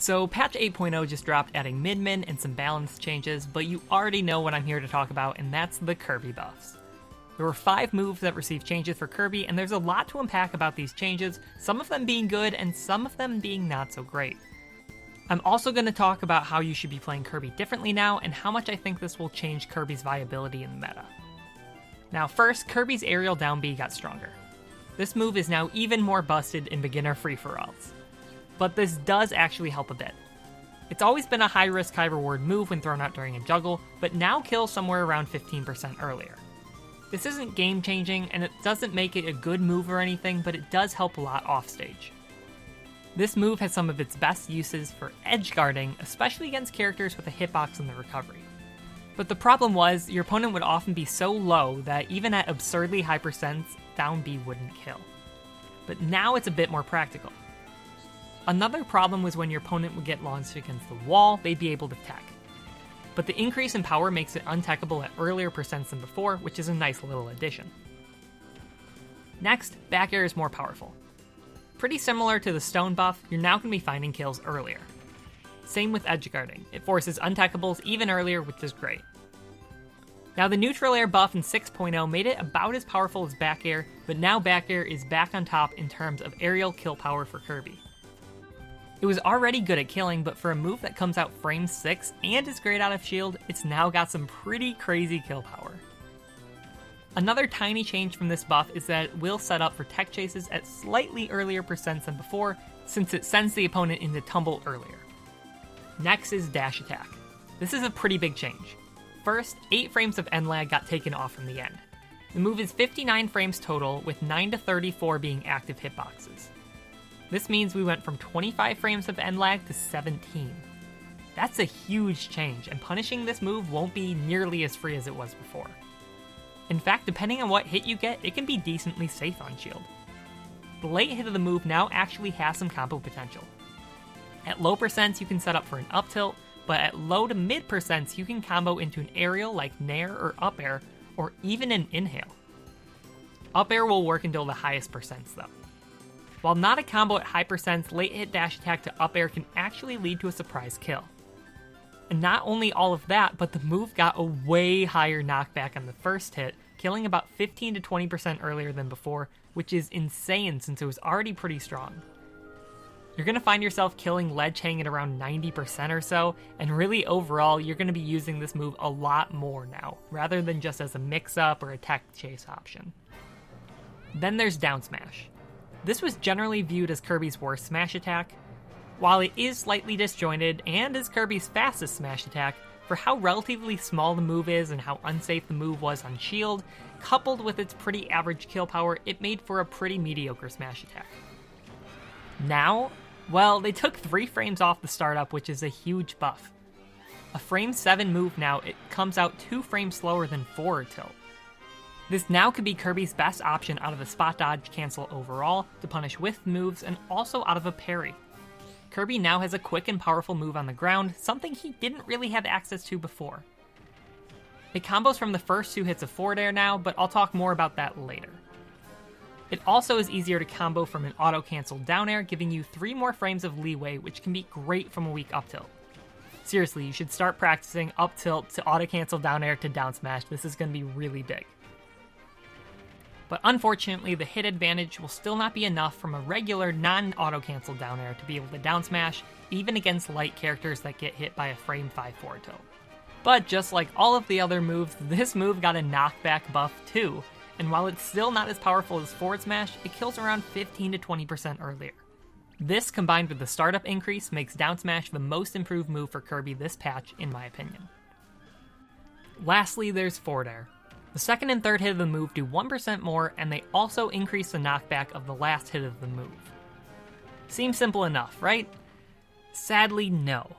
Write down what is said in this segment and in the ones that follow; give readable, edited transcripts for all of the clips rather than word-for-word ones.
So patch 8.0 just dropped, adding mid-min and some balance changes, but you already know what I'm here to talk about, and that's the Kirby buffs. There were 5 moves that received changes for Kirby, and there's a lot to unpack about these changes, some of them being good and some of them being not so great. I'm also going to talk about how you should be playing Kirby differently now, and how much I think this will change Kirby's viability in the meta. Now first, Kirby's Ariel down B got stronger. This move is now even more busted in beginner free-for-alls. But this does actually help a bit. It's always been a high-risk, high-reward move when thrown out during a juggle, but now kills somewhere around 15% earlier. This isn't game-changing, and it doesn't make it a good move or anything, but it does help a lot offstage. This move has some of its best uses for edge guarding, especially against characters with a hitbox in the recovery. But the problem was, your opponent would often be so low that even at absurdly high percents, down B wouldn't kill. But now it's a bit more practical. Another problem was when your opponent would get launched against the wall, they'd be able to tech. But the increase in power makes it untechable at earlier percents than before, which is a nice little addition. Next, back air is more powerful. Pretty similar to the stone buff, you're now going to be finding kills earlier. Same with edge guarding, it forces untechables even earlier, which is great. Now the neutral air buff in 6.0 made it about as powerful as back air, but now back air is back on top in terms of aerial kill power for Kirby. It was already good at killing, but for a move that comes out frame 6 and is great out of shield, it's now got some pretty crazy kill power. Another tiny change from this buff is that it will set up for tech chases at slightly earlier percents than before, since it sends the opponent into tumble earlier. Next is dash attack. This is a pretty big change. First, 8 frames of end lag got taken off from the end. The move is 59 frames total, with 9 to 34 being active hitboxes. This means we went from 25 frames of end lag to 17. That's a huge change, and punishing this move won't be nearly as free as it was before. In fact, depending on what hit you get, it can be decently safe on shield. The late hit of the move now actually has some combo potential. At low percents, you can set up for an up tilt, but at low to mid percents, you can combo into an aerial like nair or up air, or even an inhale. Up air will work until the highest percents though. While not a combo at high percents, late hit dash attack to up air can actually lead to a surprise kill. And not only all of that, but the move got a way higher knockback on the first hit, killing about 15 to 20% earlier than before, which is insane since it was already pretty strong. You're going to find yourself killing ledge hang at around 90% or so, and really overall, you're going to be using this move a lot more now, rather than just as a mix-up or a tech chase option. Then there's down smash. This was generally viewed as Kirby's worst smash attack. While it is slightly disjointed and is Kirby's fastest smash attack, for how relatively small the move is and how unsafe the move was on shield, coupled with its pretty average kill power, it made for a pretty mediocre smash attack. Now, well, they took 3 frames off the startup, which is a huge buff. A frame 7 move now, it comes out 2 frames slower than forward tilt. This now could be Kirby's best option out of the spot dodge cancel overall to punish whiff moves and also out of a parry. Kirby now has a quick and powerful move on the ground, something he didn't really have access to before. It combos from the first 2 hits of forward air now, but I'll talk more about that later. It also is easier to combo from an auto-cancel down air, giving you 3 more frames of leeway, which can be great from a weak up tilt. Seriously, you should start practicing up tilt to auto-cancel down air to down smash. This is going to be really big. But unfortunately, the hit advantage will still not be enough from a regular non-auto-cancel down air to be able to down smash, even against light characters that get hit by a frame 5 forward tilt. But just like all of the other moves, this move got a knockback buff too, and while it's still not as powerful as forward smash, it kills around 15 to 20% earlier. This, combined with the startup increase, makes down smash the most improved move for Kirby this patch, in my opinion. Lastly, there's forward air. The second and third hit of the move do 1% more, and they also increase the knockback of the last hit of the move. Seems simple enough, right? Sadly, no.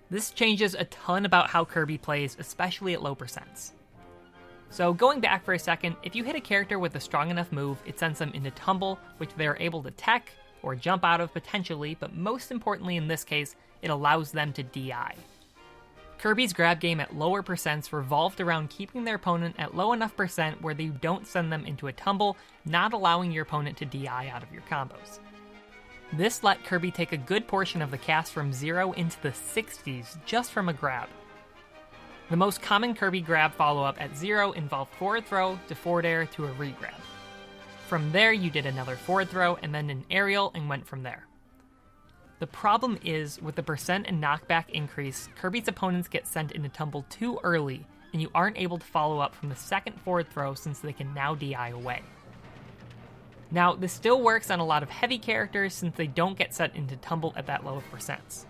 This changes a ton about how Kirby plays, especially at low percents. So going back for a second, if you hit a character with a strong enough move, it sends them into tumble, which they are able to tech, or jump out of potentially, but most importantly in this case, it allows them to DI. Kirby's grab game at lower percents revolved around keeping their opponent at low enough percent where they don't send them into a tumble, not allowing your opponent to DI out of your combos. This let Kirby take a good portion of the cast from 0 into the 60s just from a grab. The most common Kirby grab follow-up at 0 involved forward throw to forward air to a re-grab. From there, you did another forward throw and then an aerial and went from there. The problem is, with the percent and knockback increase, Kirby's opponents get sent into tumble too early, and you aren't able to follow up from the second forward throw since they can now DI away. Now, this still works on a lot of heavy characters since they don't get sent into tumble at that low of percents.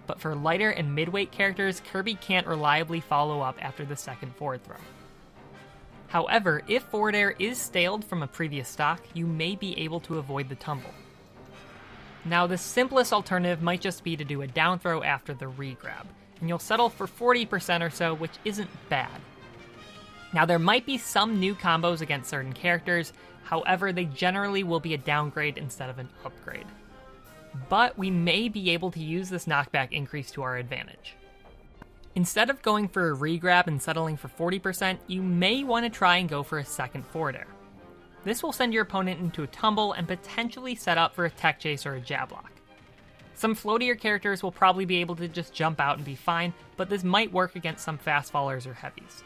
But for lighter and mid-weight characters, Kirby can't reliably follow up after the second forward throw. However, if forward air is staled from a previous stock, you may be able to avoid the tumble. Now, the simplest alternative might just be to do a down throw after the re-grab, and you'll settle for 40% or so, which isn't bad. Now, there might be some new combos against certain characters, however, they generally will be a downgrade instead of an upgrade. But we may be able to use this knockback increase to our advantage. Instead of going for a re-grab and settling for 40%, you may want to try and go for a second forward air. This will send your opponent into a tumble and potentially set up for a tech chase or a jab lock. Some floatier characters will probably be able to just jump out and be fine, but this might work against some fast fallers or heavies.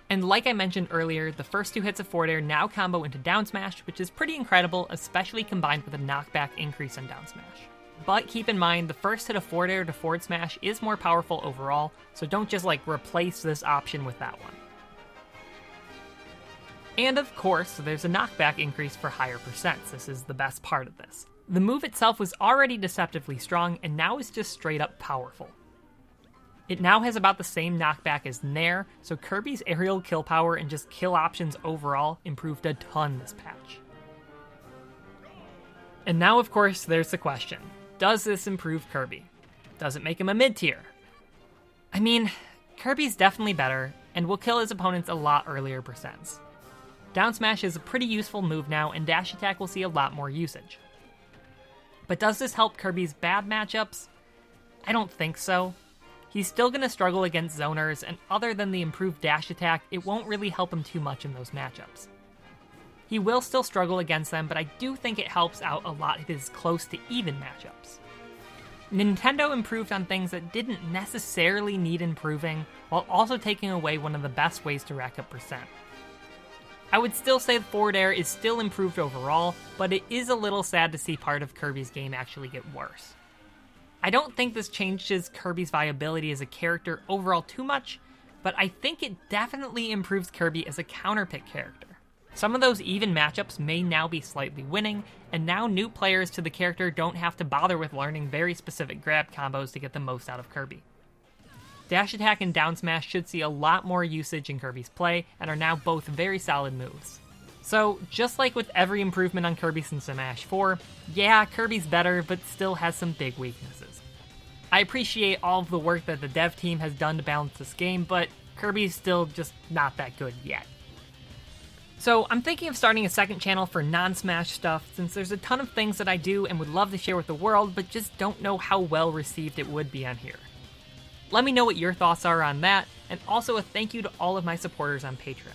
And like I mentioned earlier, the first 2 hits of forward air now combo into down smash, which is pretty incredible, especially combined with a knockback increase on down smash. But keep in mind, the first hit of forward air to forward smash is more powerful overall, so don't just replace this option with that one. And of course, there's a knockback increase for higher percents. This is the best part of this. The move itself was already deceptively strong, and now is just straight up powerful. It now has about the same knockback as Nair, so Kirby's aerial kill power and just kill options overall improved a ton this patch. And now, of course, there's the question. Does this improve Kirby? Does it make him a mid-tier? I mean, Kirby's definitely better, and will kill his opponents a lot earlier percents. Down smash is a pretty useful move now, and dash attack will see a lot more usage. But does this help Kirby's bad matchups? I don't think so. He's still going to struggle against zoners, and other than the improved dash attack, it won't really help him too much in those matchups. He will still struggle against them, but I do think it helps out a lot of his close to even matchups. Nintendo improved on things that didn't necessarily need improving, while also taking away one of the best ways to rack up percent. I would still say the forward air is still improved overall, but it is a little sad to see part of Kirby's game actually get worse. I don't think this changes Kirby's viability as a character overall too much, but I think it definitely improves Kirby as a counterpick character. Some of those even matchups may now be slightly winning, and now new players to the character don't have to bother with learning very specific grab combos to get the most out of Kirby. Dash attack and down smash should see a lot more usage in Kirby's play, and are now both very solid moves. So, just like with every improvement on Kirby since Smash 4, yeah, Kirby's better, but still has some big weaknesses. I appreciate all of the work that the dev team has done to balance this game, but Kirby's still just not that good yet. So, I'm thinking of starting a second channel for non-Smash stuff, since there's a ton of things that I do and would love to share with the world, but just don't know how well received it would be on here. Let me know what your thoughts are on that, and also a thank you to all of my supporters on Patreon.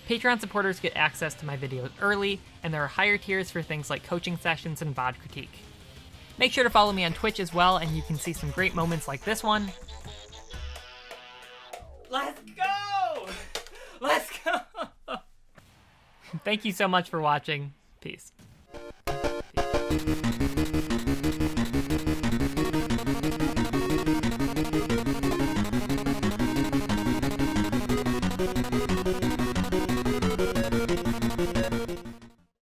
Patreon supporters get access to my videos early, and there are higher tiers for things like coaching sessions and VOD critique. Make sure to follow me on Twitch as well, and you can see some great moments like this one. Let's go! Let's go! Thank you so much for watching. Peace. Peace.